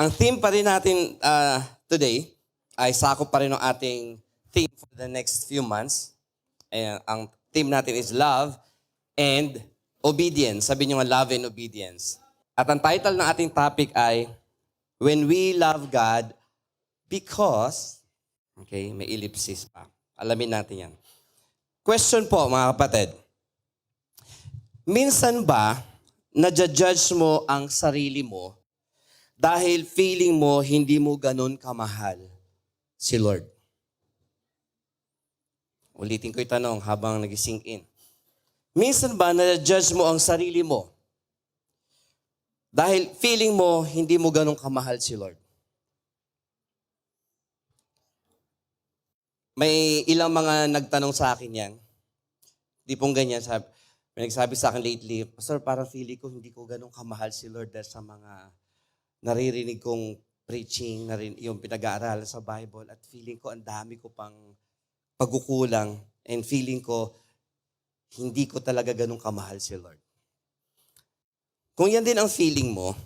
Ang theme pa rin natin today ay sakop pa rin ng ating theme for the next few months. Ang theme natin is love and obedience. Sabi niyo nga, love and obedience. At ang title ng ating topic ay When We Love God Because, okay, may ellipsis pa. Alamin natin yan. Question po, mga kapatid. Minsan ba, nadja-judge mo ang sarili mo dahil feeling mo hindi mo ganun kamahal si Lord? Ulitin ko yung tanong habang nag-sink in. Minsan ba nadja-judge mo ang sarili mo dahil feeling mo hindi mo ganun kamahal si Lord? May ilang mga nagtanong sa akin yan. Di pong ganyan. May nagsabi sa akin lately, Pastor, parang feeling ko hindi ko ganun kamahal si Lord dahil sa mga naririnig kong preaching, yung pinag-aaral sa Bible, at feeling ko ang dami ko pang pagkukulang, and feeling ko hindi ko talaga ganun kamahal si Lord. Kung yan din ang feeling mo,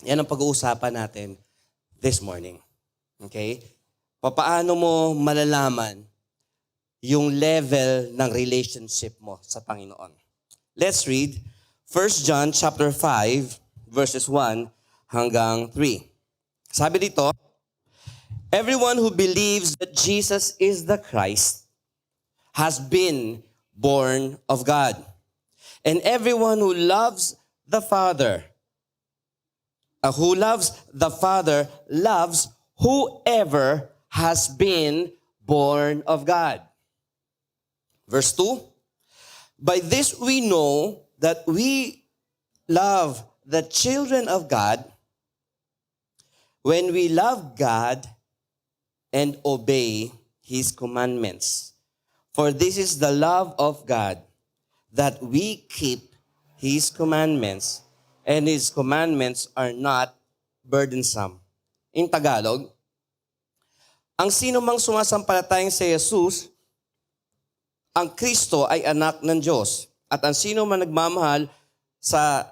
yan ang pag-uusapan natin this morning. Okay? Paano mo malalaman yung level ng relationship mo sa Panginoon? Let's read 1 John chapter 5 verses 1 hanggang 3. Sabi dito, everyone who believes that Jesus is the Christ has been born of God. And everyone who loves the Father, loves whoever has been born of God. Verse 2, by this we know that we love the children of God when we love God and obey His commandments. For this is the love of God, that we keep His commandments, and His commandments are not burdensome. In Tagalog, ang sino mang sumasampalatayang si Jesus, ang Kristo ay anak ng Diyos. At ang sino man nagmamahal sa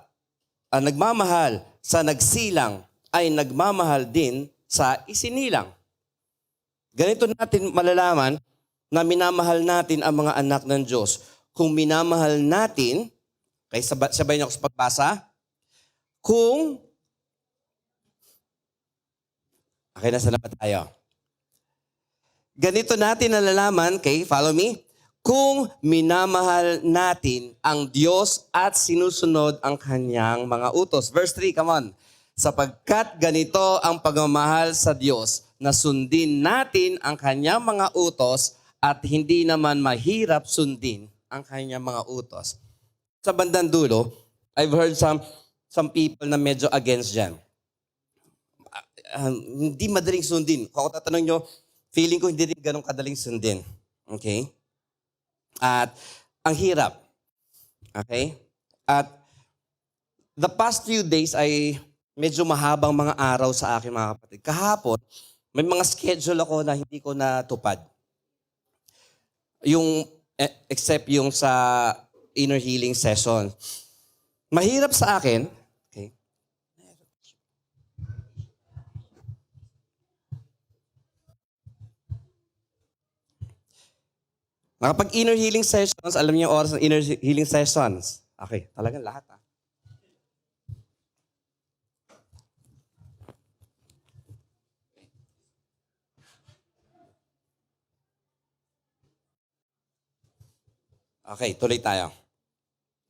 nagsilang ay nagmamahal din sa isinilang. Ganito natin malalaman na minamahal natin ang mga anak ng Diyos. Kung minamahal natin, kaya sabay niyo ako sa pagbasa, okay, nasa na ba tayo? Ganito natin nalalaman, okay, follow me, kung minamahal natin ang Diyos at sinusunod ang Kanyang mga utos. Verse 3, come on. Sapagkat ganito ang pagmamahal sa Diyos, na sundin natin ang Kanyang mga utos at hindi naman mahirap sundin ang Kanyang mga utos. Sa bandang dulo, I've heard some people na medyo against dyan. Hindi madaling sundin. Kung ako tatanong nyo, feeling ko hindi rin ganun kadaling sundin. Okay? At ang hirap. Okay? At the past few days ay medyo mahabang mga araw sa akin, mga kapatid. Kahapon, may mga schedule ako na hindi ko natupad. Except yung sa inner healing session. Mahirap sa akin, okay? Nakapag inner healing sessions, alam niyo yung oras ng inner healing sessions. Okay, talagang lahat Okay, tuloy tayo.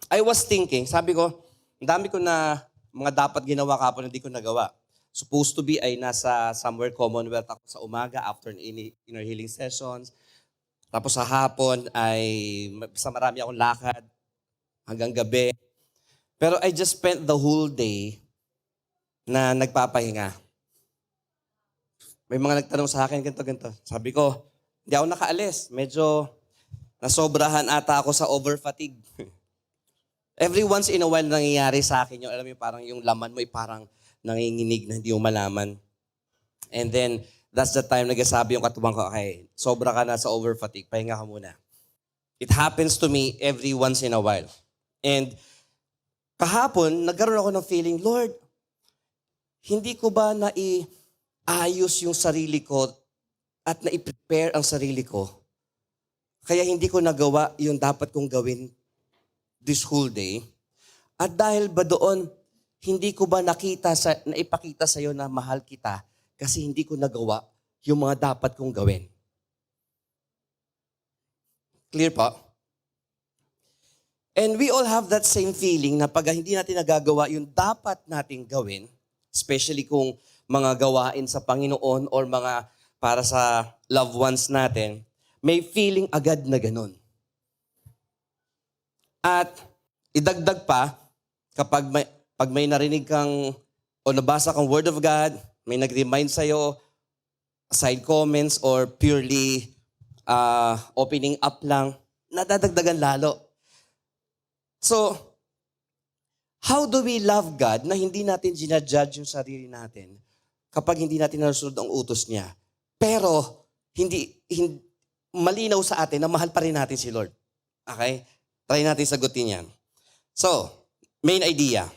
I was thinking, sabi ko, ang dami ko na mga dapat ginawa kapon hindi ko nagawa. Supposed to be ay nasa somewhere Commonwealth ako sa umaga after inner healing sessions. Tapos sa hapon ay marami akong lakad hanggang gabi. Pero I just spent the whole day na nagpapahinga. May mga nagtanong sa akin, ganito. Sabi ko, hindi ako nakaalis. Medyo nasobrahan ata ako sa over-fatigue. Every once in a while nangyayari sa akin yung, alam mo, parang yung laman mo ay parang nanginginig na hindi mo malaman. And then, that's the time nagsasabi yung katuwang ko, okay, sobra ka na sa over-fatigue, pahinga ka muna. It happens to me every once in a while. And kahapon, nagkaroon ako ng feeling, Lord, hindi ko ba naiayos yung sarili ko at nai-prepare ang sarili ko? Kaya hindi ko nagawa yung dapat kong gawin this whole day? At dahil ba doon, hindi ko ba naipakita sa iyo na mahal kita kasi hindi ko nagawa yung mga dapat kong gawin? Clear po? And we all have that same feeling na pag hindi natin nagagawa yung dapat nating gawin, especially kung mga gawain sa Panginoon or mga para sa loved ones natin, may feeling agad na ganun. At idagdag pa, pag may narinig kang o nabasa kang Word of God, may nag-remind sa'yo, side comments or purely opening up lang, nadadagdagan lalo. So, how do we love God na hindi natin ginajudge yung sarili natin kapag hindi natin nasunod ang utos niya? Pero, hindi malinaw sa atin na mahal pa rin natin si Lord. Okay? Try natin sagutin yan. So, main idea.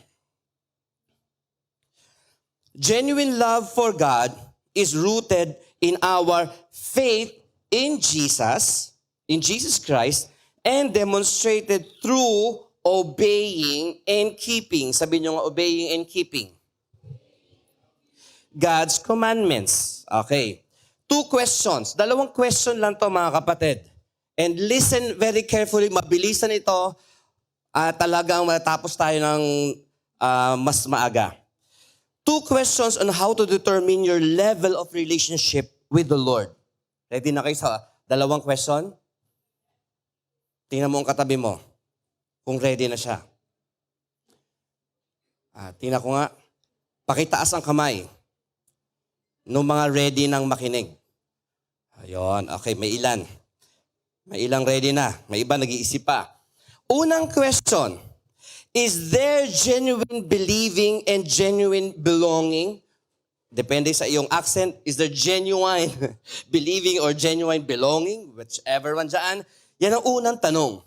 Genuine love for God is rooted in our faith in Jesus Christ, and demonstrated through obeying and keeping. Sabi nyo nga, obeying and keeping God's commandments. Okay. 2 questions. 2 question lang to mga kapatid. And listen very carefully. Mabilisan ito. Talagang matapos tayo ng mas maaga. 2 questions on how to determine your level of relationship with the Lord. Ready na kayo sa 2 question? Tingnan mo ang katabi mo. Kung ready na siya. Tingnan ko nga. Pakitaas ang kamay. Nung mga ready nang makinig. Ayun. Okay, may ilan. May ilang ready na. May iba nag-iisip pa. Unang question. Is there genuine believing and genuine belonging? Depende sa iyong accent. Is there genuine believing or genuine belonging? Whichever one dyan. Yan ang unang tanong.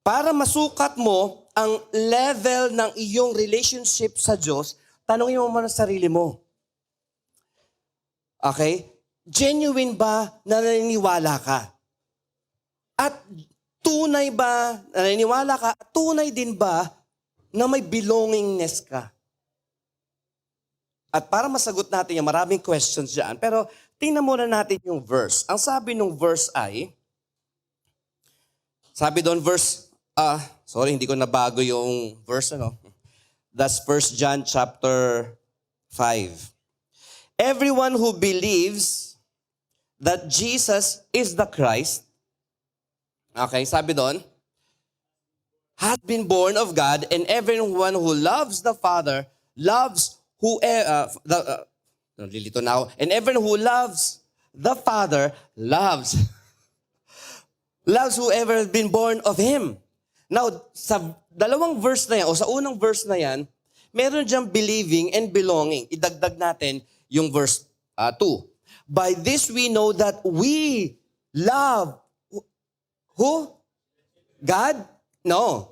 Para masukat mo ang level ng iyong relationship sa Diyos, tanongin mo muna sa sarili mo. Okay? Genuine ba na naniniwala ka? At tunay ba na naniniwala ka? At tunay din ba na may belongingness ka? At para masagot natin yung maraming questions dyan, pero tingnan muna natin yung verse. Ang sabi ng verse ay, sabi doon sorry, hindi ko nabago yung verse, ano? That's 1 John chapter 5. Everyone who believes that Jesus is the Christ, okay, sabi doon, has been born of God, and everyone who loves the Father loves nalilito na ako. And everyone who loves the Father loves whoever has been born of Him. Now, sa dalawang verse na yan, o sa unang verse na yan, meron diyang believing and belonging. Idagdag natin yung verse 2. By this we know that we love who? God? No.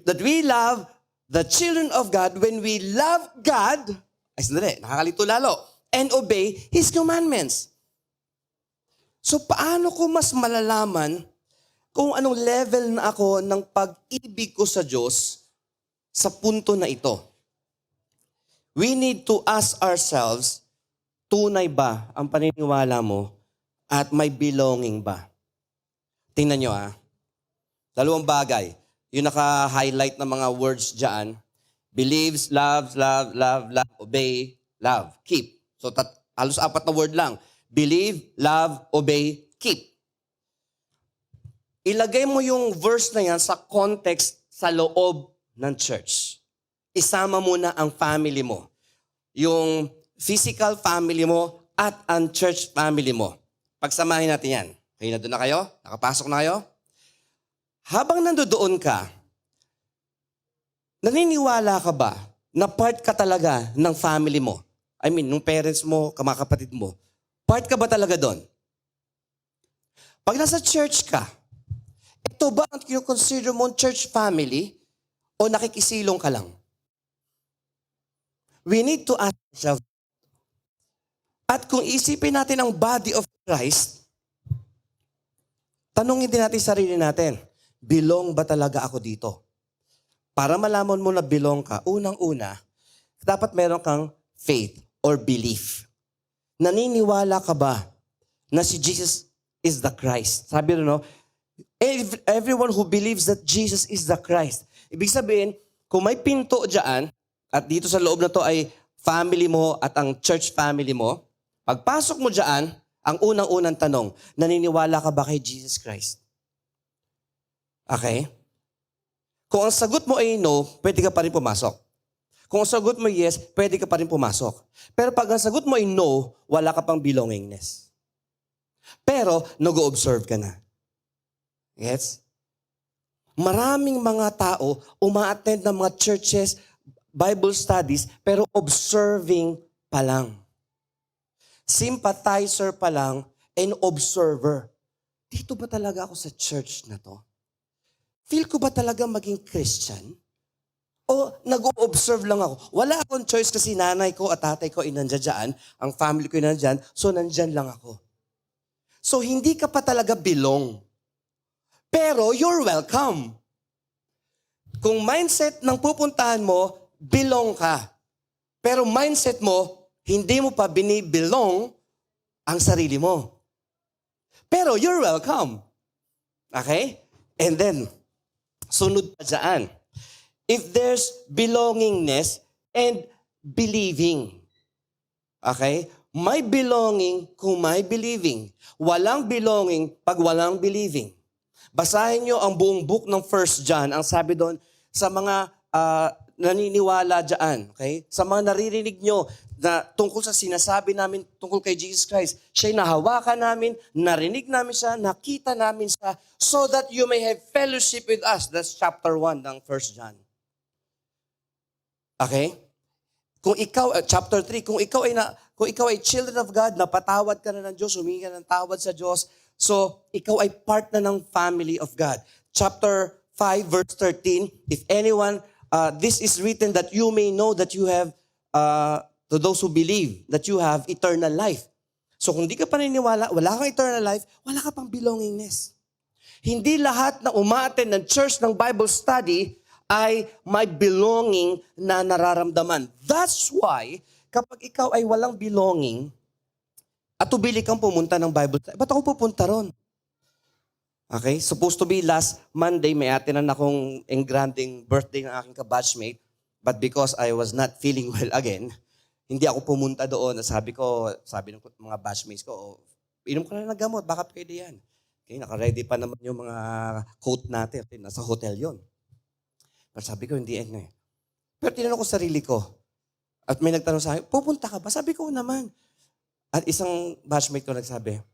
That we love the children of God when we love God, ay sandali, nakakalito lalo, and obey His commandments. So paano ko mas malalaman kung anong level na ako ng pag-ibig ko sa Diyos sa punto na ito? We need to ask ourselves, tunay ba ang paniniwala mo at may belonging ba? Tingnan nyo 2 bagay. Yung naka-highlight na mga words dyan. Believes, loves, love, obey, love, keep. So halos 4 na word lang. Believe, love, obey, keep. Ilagay mo yung verse na yan sa context sa loob ng church. Isama mo na ang family mo. Yung physical family mo at ang church family mo. Pagsamahin natin yan. Okay na doon na kayo? Nakapasok na kayo? Habang nandoon ka, naniniwala ka ba na part ka talaga ng family mo? I mean, nung parents mo, kamakapatid mo. Part ka ba talaga doon? Pag nasa church ka, ito ba ang kinoconsider mo church family o nakikisilong ka lang? We need to ask At kung isipin natin ang body of Christ, tanungin din natin sarili natin, belong ba talaga ako dito? Para malaman mo na belong ka, unang-una, dapat meron kang faith or belief. Naniniwala ka ba na si Jesus is the Christ? Sabi rin, no? Everyone who believes that Jesus is the Christ. Ibig sabihin, kung may pinto dyan, at dito sa loob na to ay family mo at ang church family mo, pagpasok mo dyan, ang unang-unang tanong, naniniwala ka ba kay Jesus Christ? Okay? Kung ang sagot mo ay no, pwede ka pa rin pumasok. Kung ang sagot mo yes, pwede ka pa rin pumasok. Pero pag ang sagot mo ay no, wala ka pang belongingness. Pero, nag-o-observe ka na. Yes? Maraming mga tao uma-attend ng mga churches, Bible studies, pero observing pa lang. Sympathizer pa lang and observer. Dito ba talaga ako sa church na to? Feel ko ba talaga maging Christian? O nag-o-observe lang ako? Wala akong choice kasi nanay ko at tatay ko ay nandiyan dyan, ang family ko ay nandiyan, so nandyan lang ako. So hindi ka pa talaga belong. Pero you're welcome. Kung mindset ng pupuntahan mo, belong ka. Pero mindset mo, hindi mo pa binibelong ang sarili mo. Pero you're welcome. Okay? And then, sunod pa dyan. If there's belongingness and believing. Okay? May belonging kung may believing. Walang belonging pag walang believing. Basahin nyo ang buong book ng 1 John. Ang sabi doon, sa mga naniniwala dyan, okay? Sa mga naririnig nyo na tungkol sa sinasabi namin tungkol kay Jesus Christ, siya'y nahawakan namin, narinig namin siya, nakita namin siya, so that you may have fellowship with us. That's chapter 1 ng 1 John. Okay? Kung ikaw, chapter 3, kung ikaw ay children of God, napatawad ka na ng Diyos, humingi ka ng tawad sa Diyos, so ikaw ay part na ng family of God. Chapter 5, verse 13, if anyone, this is written that you may know that you have, to those who believe, that you have eternal life. So kung di ka paniniwala, wala kang eternal life, wala ka pang belongingness. Hindi lahat na umaattend ng church ng Bible study ay may belonging na nararamdaman. That's why, kapag ikaw ay walang belonging, at tubili kang pumunta ng Bible study, ba't ako pupunta ron? Okay? Supposed to be last Monday, may atinan akong engranding birthday ng aking kabatchmate, but because I was not feeling well again, hindi ako pumunta doon. Sabi ng mga batchmates ko, inom ka na ng gamot, baka pwede yan. Okay, naka-ready pa naman yung mga coat natin. Nasa hotel yon. Pero sabi ko, hindi yan eh. Pero tinanong ko sarili ko, at may nagtanong sa akin, pupunta ka ba? Sabi ko naman. At isang batchmate ko nagsabi,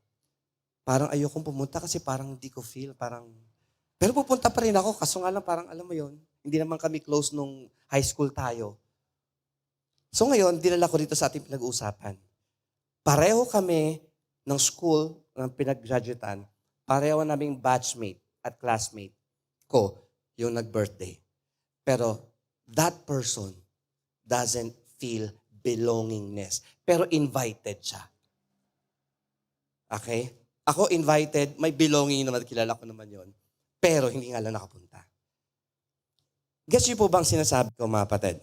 parang ayokong pumunta kasi parang hindi ko feel, pero pupunta pa rin ako, kaso nga lang parang alam mo yon, hindi naman kami close nung high school tayo. So ngayon, dinala ko dito sa ating pinag-uusapan. Pareho kami ng school, ng pinag-graduatean, pareho naming batchmate at classmate ko yung nag-birthday. Pero that person doesn't feel belongingness. Pero invited siya. Okay? Ako invited, may belonging naman, kilala ko naman yon. Pero hindi nga lang nakapunta. Guess niyo po bang sinasabi ko, mga kapatid?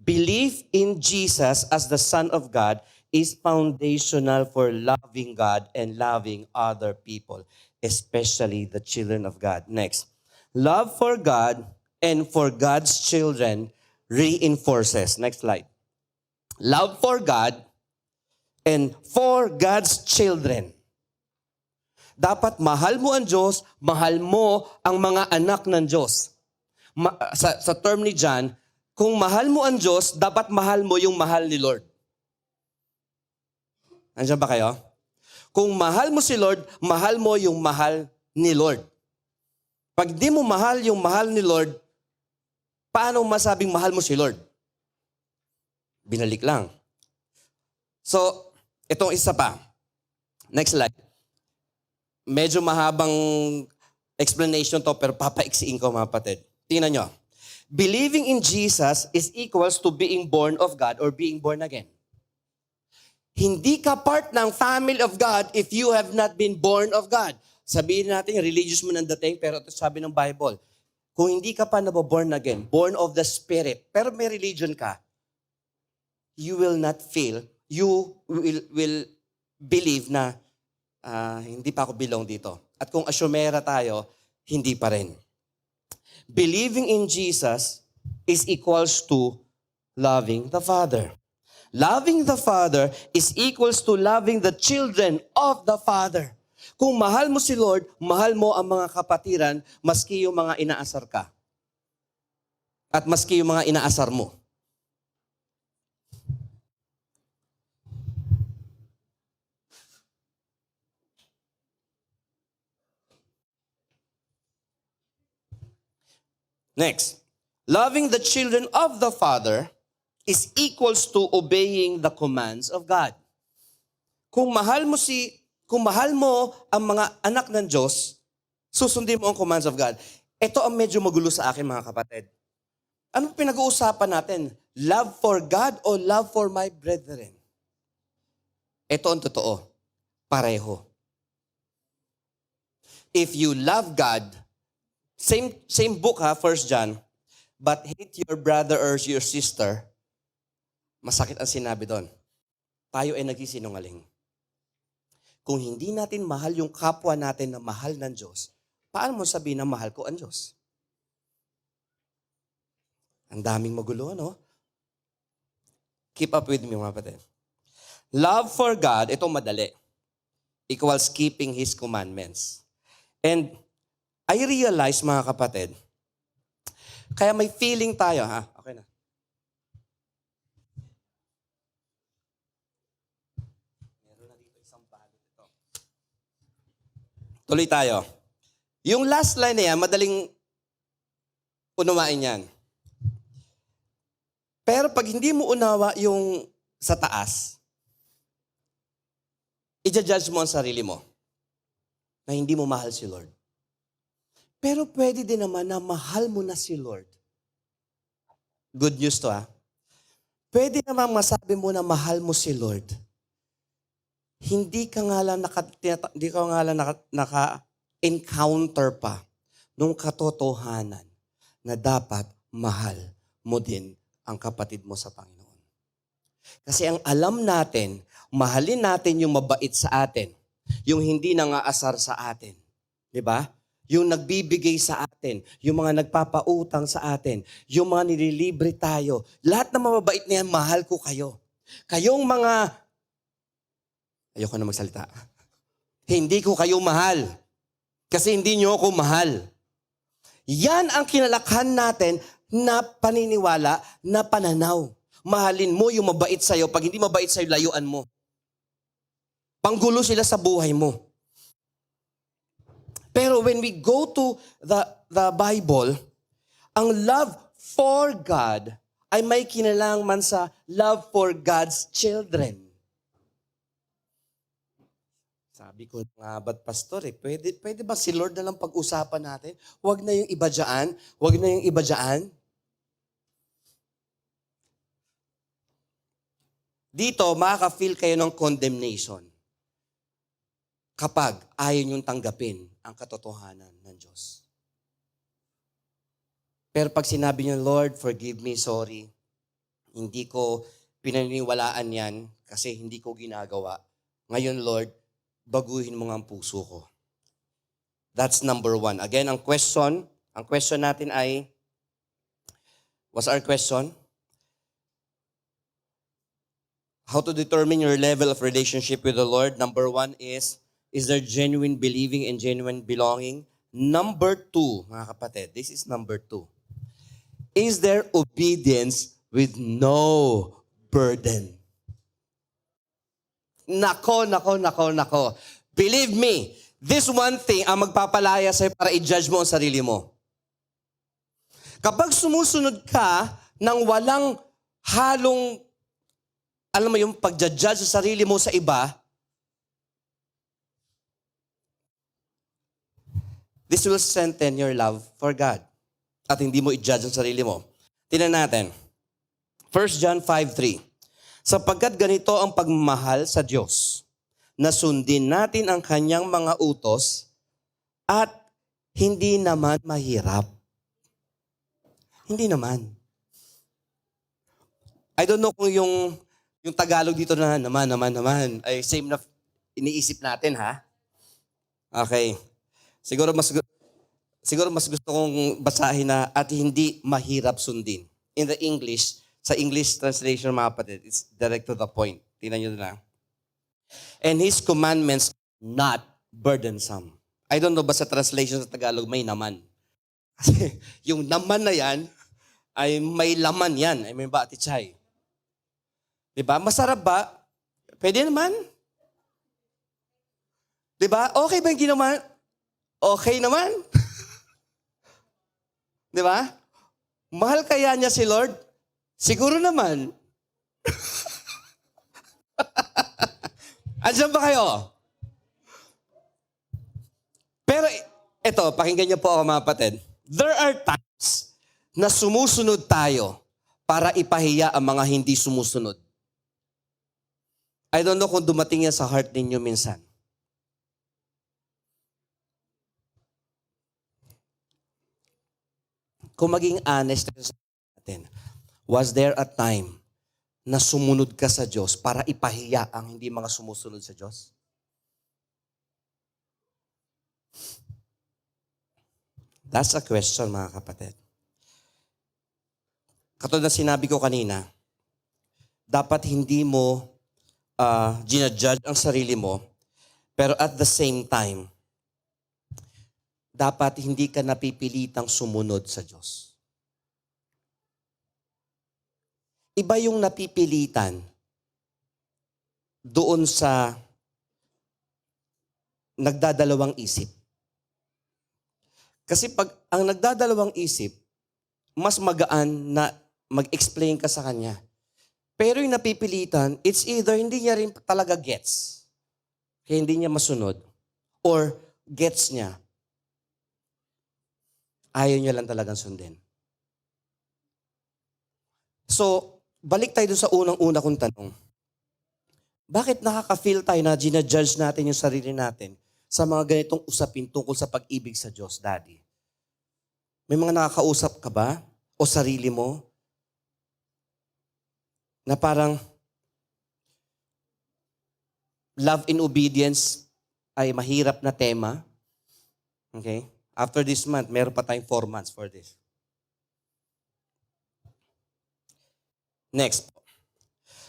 Belief in Jesus as the Son of God is foundational for loving God and loving other people, especially the children of God. Next, love for God and for God's children reinforces. Next slide. Love for God and for God's children. Dapat mahal mo ang Diyos, mahal mo ang mga anak ng Diyos. Sa term ni John, kung mahal mo ang Diyos, dapat mahal mo yung mahal ni Lord. Nandiyan ba kayo? Kung mahal mo si Lord, mahal mo yung mahal ni Lord. Pag di mo mahal yung mahal ni Lord, paano masabing mahal mo si Lord? Binalik lang. So, itong isa pa. Next slide. Medyo mahabang explanation to, pero papaiksiin ko, mga kapatid. Tingnan nyo. Believing in Jesus is equals to being born of God or being born again. Hindi ka part ng family of God if you have not been born of God. Sabihin natin, religious mo ng dating, pero ito sabi ng Bible, kung hindi ka pa nababorn again, born of the Spirit, pero may religion ka, you will not feel, you will believe na hindi pa ako belong dito. At kung asyumera tayo, hindi pa rin. Believing in Jesus is equals to loving the Father. Loving the Father is equals to loving the children of the Father. Kung mahal mo si Lord, mahal mo ang mga kapatiran, maski yung mga inaasar ka. At maski yung mga inaasar mo. Next, loving the children of the Father is equals to obeying the commands of God. Kung mahal mo ang mga anak ng Diyos, susundin mo ang commands of God. Ito ang medyo magulo sa akin, mga kapatid. Anong pinag-uusapan natin? Love for God o love for my brethren? Ito ang totoo. Pareho. If you love God, same book 1 John, but hate your brother or your sister, masakit ang sinabi doon. Tayo ay nagsisinungaling. Kung hindi natin mahal yung kapwa natin na mahal ng Diyos, paano mo sabihin na mahal ko ang Diyos? Ang daming magulo, no? Keep up with me, mga kapatid. Love for God, ito madali, equals keeping His commandments. And I realize, mga kapatid, kaya may feeling tayo, ha? Okay na. Meron na dito isang balot ito. Tuloy tayo. Yung last line na yan, madaling unawain yan. Pero pag hindi mo unawa yung sa taas, i-judge mo ang sarili mo na hindi mo mahal si Lord. Pero pwede din naman na mahal mo na si Lord. Good news to, ha? Pwede naman masabi mo na mahal mo si Lord. Hindi ka nga lang naka-encounter pa nung katotohanan na dapat mahal mo din ang kapatid mo sa Panginoon. Kasi ang alam natin, mahalin natin yung mabait sa atin, yung hindi nangaasar sa atin. Di ba? Yung nagbibigay sa atin, yung mga nagpapautang sa atin, yung mga nililibre tayo. Lahat ng mababait na yan, mahal ko kayo. Kayong mga, ayoko na magsalita, hindi ko kayo mahal. Kasi hindi nyo ako mahal. Yan ang kinalakhan natin na paniniwala, na pananaw. Mahalin mo yung mabait sa'yo. Pag hindi mabait sa'yo, layuan mo. Panggulo sila sa buhay mo. Pero when we go to the Bible, ang love for God ay may kinalaman sa love for God's children. Sabi ko nga, ba't pastor pwede ba si Lord na lang pag-usapan natin? Huwag na yung iba dyan. Huwag na yung iba dyan. Dito, makaka-feel kayo ng condemnation kapag ayaw niyong tanggapin ang katotohanan ng Diyos. Pero pag sinabi niyo, Lord, forgive me, sorry, hindi ko pinaniniwalaan yan kasi hindi ko ginagawa. Ngayon, Lord, baguhin mo nga ang puso ko. That's number 1. Again, ang question natin ay, what's our question? How to determine your level of relationship with the Lord? Number 1 is there genuine believing and genuine belonging? Number 2, mga kapatid, this is number 2. Is there obedience with no burden? Nako. Believe me, this one thing ang magpapalaya sa'yo para i-judge mo ang sarili mo. Kapag sumusunod ka ng walang halong, alam mo yung pag-judge sa sarili mo sa iba, this will strengthen your love for God. at hindi mo i-judge ang sarili mo. Tingnan natin. 1 John 5:3. Sapagkat ganito ang pagmamahal sa Diyos, na sundin natin ang kanyang mga utos at hindi naman mahirap. Hindi naman. I don't know kung yung Tagalog dito na naman ay same na iniisip natin, ha? Okay. Siguro mas gusto kong basahin na at hindi mahirap sundin. In the English, sa English translation mga kapatid, it's direct to the point. Tingnan nyo na. And His commandments not burdensome. I don't know ba sa translation sa Tagalog may naman. Kasi yung naman na yan, ay may laman yan. Ay may batichay. Diba? Masarap ba? Pwede naman. Diba? Okay ba yung ginawa? Okay naman. Diba? Mahal kaya niya si Lord? Siguro naman. Andiyan ba kayo? Pero ito, pakinggan niyo po ako mga kapatid. There are times na sumusunod tayo para ipahiya ang mga hindi sumusunod. I don't know kung dumating yan sa heart ninyo minsan. Kung maging honest sa atin, was there a time na sumunod ka sa Diyos para ipahiya ang hindi mga sumusunod sa Diyos? That's a question, mga kapatid. Katulad na sinabi ko kanina, dapat hindi mo ginajudge ang sarili mo, pero at the same time, dapat hindi ka napipilitang sumunod sa Diyos. Iba yung napipilitan doon sa nagdadalawang isip. Kasi pag ang nagdadalawang isip, mas magaan na mag-explain ka sa kanya. Pero yung napipilitan, it's either hindi niya rin talaga gets, kaya hindi niya masunod, or gets niya, ayaw niya lang talagang sundin. So, balik tayo dun sa unang-una kong tanong. Bakit nakaka-feel tayo na ginajudge natin yung sarili natin sa mga ganitong usapin tungkol sa pag-ibig sa Diyos, Daddy? May mga nakakausap ka ba? O sarili mo? Na parang love and obedience ay mahirap na tema. Okay? After this month, meron pa tayong 4 months for this. Next.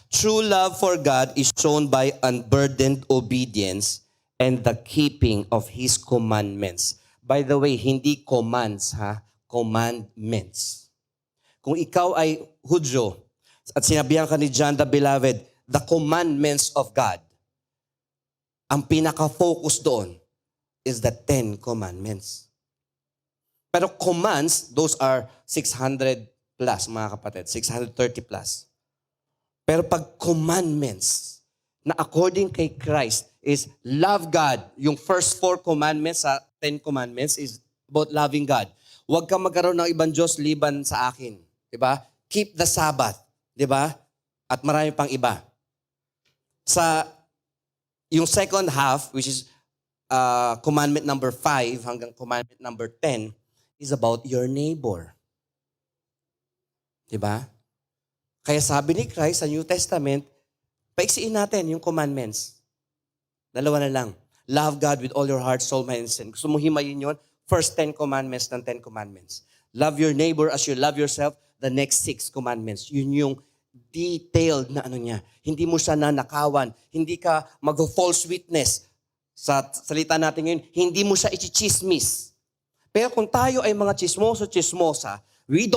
True love for God is shown by unburdened obedience and the keeping of His commandments. By the way, hindi commands, ha? Commandments. Kung ikaw ay Hudyo, at sinabihan ka ni John the Beloved, the commandments of God, ang pinaka-focus doon is the 10 commandments. Pero commands, those are 600 plus, mga kapatid. 630 plus. Pero pag commandments, na according kay Christ, is love God. Yung first 4 commandments sa 10 commandments is about loving God. Huwag kang magkaroon ng ibang Diyos liban sa akin. Diba? Keep the Sabbath. Diba? At marami pang iba. Sa yung second half, which is commandment number 5 hanggang commandment number 10, is about your neighbor. Diba? Kaya sabi ni Christ sa New Testament, paiksiin natin yung commandments. 2 na lang. Love God with all your heart, soul, mind, and sin. Gusto mo himayin yun? First 10 commandments ng 10 commandments. Love your neighbor as you love yourself. The next 6 commandments. Yun yung detailed na ano niya. Hindi mo siya nanakawan. Hindi ka mag-false witness. Sa salita natin ngayon, hindi mo siya i-chismis. Pero kung tayo ay mga chismosa, we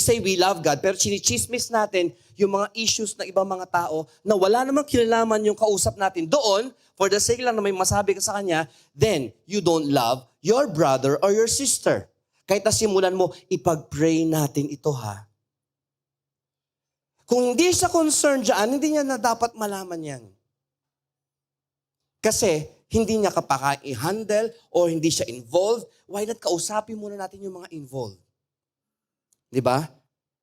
say we love God, pero chinichismis natin yung mga issues ng ibang mga tao na wala namang kinalaman yung kausap natin doon, for the sake lang na may masabi ka sa kanya, then you don't love your brother or your sister. Kahit na simulan mo, ipag-pray natin ito, ha? Kung hindi siya concerned dyan, hindi niya na dapat malaman yan. Kasi, hindi niya kapaka i-handle or hindi siya involved, why not kausapin muna natin yung mga involved? Di ba?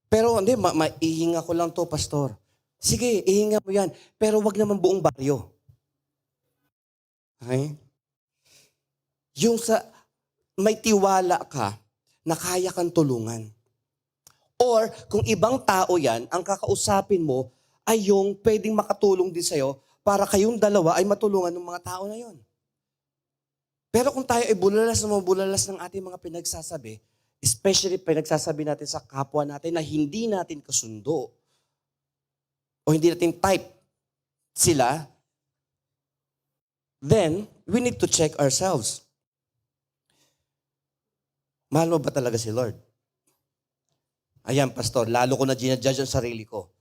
Pero hindi, maihinga ko lang to, pastor. Sige, ihinga mo yan. Pero wag naman buong baryo. Okay? Yung may tiwala ka na kaya kang tulungan. Or kung ibang tao yan, ang kakausapin mo ay yung pwedeng makatulong din sa'yo para kayong dalawa ay matulungan ng mga tao na yon. Pero kung tayo ay bulalas ng ating mga pinagsasabi, especially pinagsasabi natin sa kapwa natin na hindi natin kasundo o hindi natin type sila, then we need to check ourselves. Mahal mo ba talaga si Lord? Ayan, pastor, lalo ko na ginajudge ang sarili ko.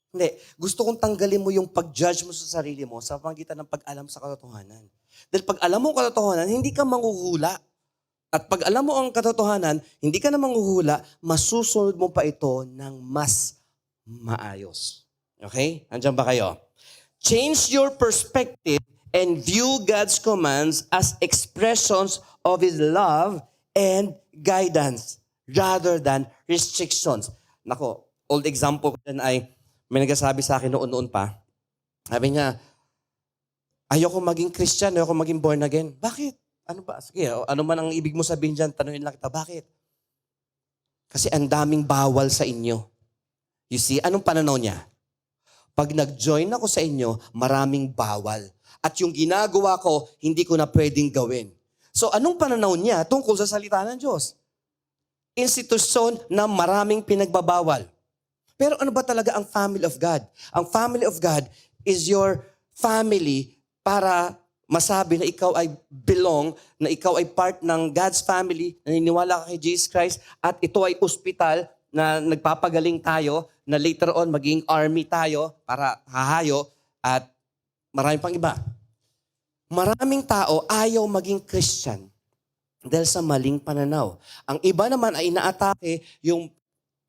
Hindi. Gusto kong tanggalin mo yung pag-judge mo sa sarili mo sa pamagitan ng pag-alam sa katotohanan. Dahil pag alam mo ang katotohanan, hindi ka manghuhula. At pag alam mo ang katotohanan, hindi ka na manghuhula, masusunod mo pa ito ng mas maayos. Okay? Andiyan ba kayo? Change your perspective and view God's commands as expressions of His love and guidance rather than restrictions. Nako, old example ko dyan ay may nagsasabi sa akin noon pa. Sabi niya, ayoko maging Christian, ayoko maging born again. Bakit? Ano ba? Sige, ano man ang ibig mo sabihin dyan, tanungin lang kita, bakit? Kasi ang daming bawal sa inyo. You see, anong pananaw niya? Pag nag-join ako sa inyo, maraming bawal. At yung ginagawa ko, hindi ko na pwedeng gawin. So anong pananaw niya tungkol sa salita ng Diyos? Institusyon na maraming pinagbabawal. Pero ano ba talaga ang family of God? Ang family of God is your family para masabi na ikaw ay belong, na ikaw ay part ng God's family, naniniwala ka kay Jesus Christ, at ito ay ospital na nagpapagaling tayo, na later on maging army tayo para hahayo, at marami pang iba. Maraming tao ayaw maging Christian dahil sa maling pananaw. Ang iba naman ay inaatake yung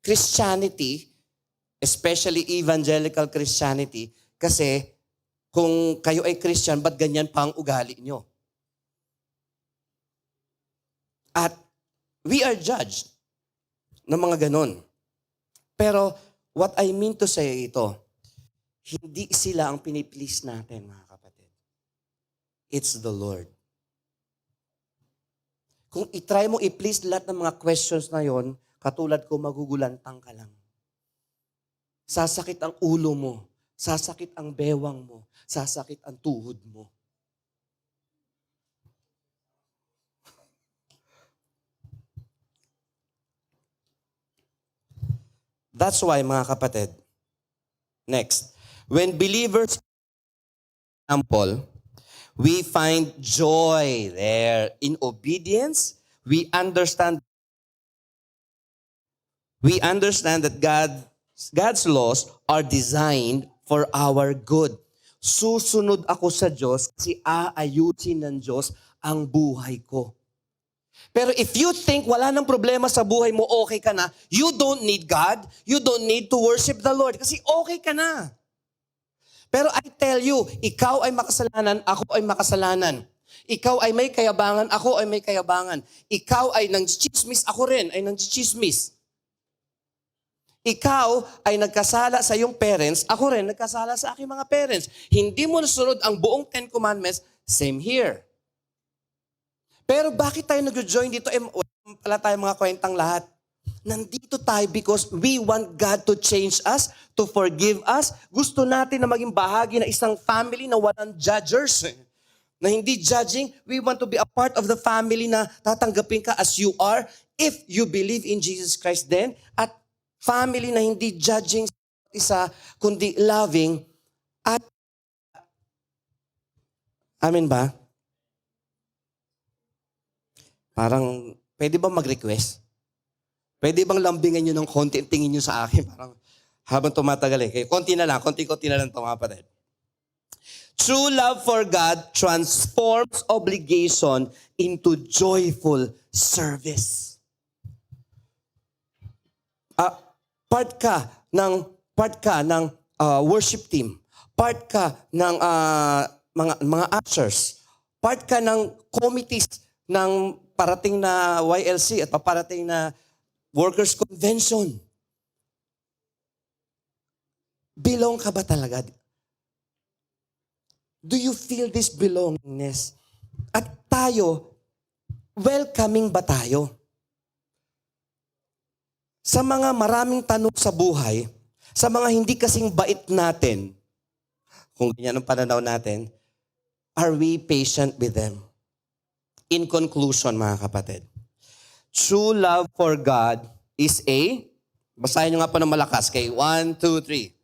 Christianity, especially evangelical Christianity, kasi kung kayo ay Christian, ba't ganyan pa ang ugali nyo? At we are judged ng mga ganon. Pero what I mean to say ito, hindi sila ang piniplease natin, mga kapatid. It's the Lord. Kung itry mo i-please lahat ng mga questions na yon, katulad ko, magugulantang ka lang. Sasakit ang ulo mo. Sasakit ang bewang mo. Sasakit ang tuhod mo. That's why, mga kapatid, next, when believers, example, we find joy there in obedience. We understand that God's laws are designed for our good. Susunod ako sa Diyos kasi aayusin ng Diyos ang buhay ko. Pero if you think wala nang problema sa buhay mo, okay ka na, you don't need God, you don't need to worship the Lord kasi okay ka na. Pero I tell you, ikaw ay makasalanan, ako ay makasalanan. Ikaw ay may kayabangan, ako ay may kayabangan. Ikaw ay nangchichismis, ako rin ay nangchichismis. Ikaw ay nagkasala sa iyong parents, ako rin nagkasala sa aking mga parents. Hindi mo nasunod ang buong 10 Commandments, same here. Pero bakit tayo nag-join dito? Wala tayong mga kwentang lahat. Nandito tayo because we want God to change us, to forgive us. Gusto natin na maging bahagi ng isang family na walang judgers. Na hindi judging, we want to be a part of the family na tatanggapin ka as you are if you believe in Jesus Christ then. At family na hindi judging isa, kundi loving. At, amen ba? Parang, pwede ba mag-request? Pwede bang lambingan nyo ng konti, tingin nyo sa akin? Parang, habang tumatagal eh. Konti na lang, konti na lang ito mga kapatid. True love for God transforms obligation into joyful service. Part ka ng worship team. Part ka ng mga ushers. Part ka ng committees ng parating na YLC at paparating na Workers' Convention. Belong ka ba talaga? Do you feel this belongingness? At tayo, welcoming ba tayo? Sa mga maraming tanong sa buhay, sa mga hindi kasing bait natin, kung ganyan ang pananaw natin, are we patient with them? In conclusion, mga kapatid, true love for God is basahin nyo nga po ng malakas, kay 1, 2, 3.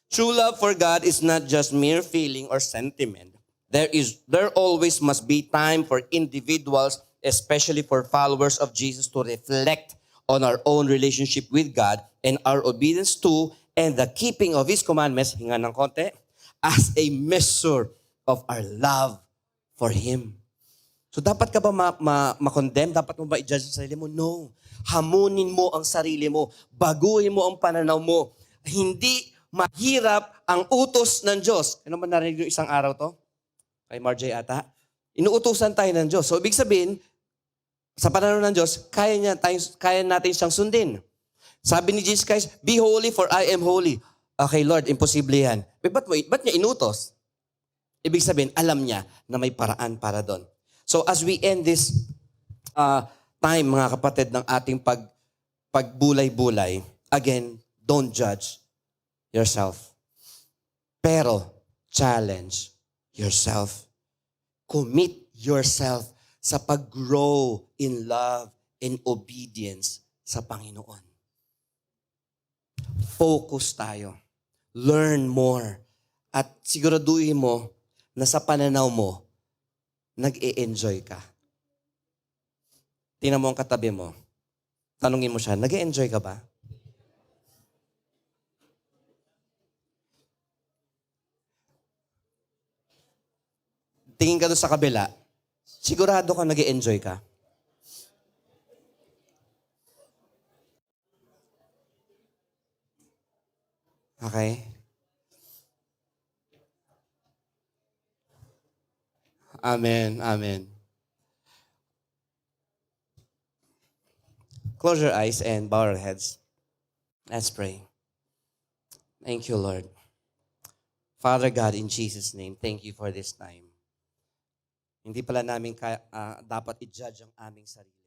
True love for God is not just mere feeling or sentiment. There always must be time for individuals, especially for followers of Jesus, to reflect on our own relationship with God and our obedience to and the keeping of His commandments, hinga ng konti, as a measure of our love for Him. So dapat ka ba ma-condemn? Dapat mo ba i-judge sa sarili mo? No. Hamunin mo ang sarili mo. Baguhin mo ang pananaw mo. Hindi mahirap ang utos ng Diyos. Ano man narinig yung isang araw to? Kay Marjay ata. Inuutosan tayo ng Diyos. So ibig sabihin, sa pananaw ng Diyos, kaya natin siyang sundin. Sabi ni Jesus Christ, be holy for I am holy. Okay, Lord, imposible yan. Ba't niya inutos? Ibig sabihin, alam niya na may paraan para doon. So as we end this time, mga kapatid, ng ating pagbulay-bulay, again, don't judge yourself. Pero, challenge yourself. Commit yourself sa pag-grow in love and obedience sa Panginoon. Focus tayo. Learn more. At siguraduhin mo na sa pananaw mo, nag-e-enjoy ka. Tingnan mo ang katabi mo. Tanungin mo siya, nag-e-enjoy ka ba? Tingin ka doon sa kabila, sigurado ka nag-e-enjoy ka. Okay? Amen. Amen. Close your eyes and bow your heads. Let's pray. Thank you, Lord. Father God, in Jesus' name, thank you for this time. Hindi pala namin dapat i-judge ang aming sarili.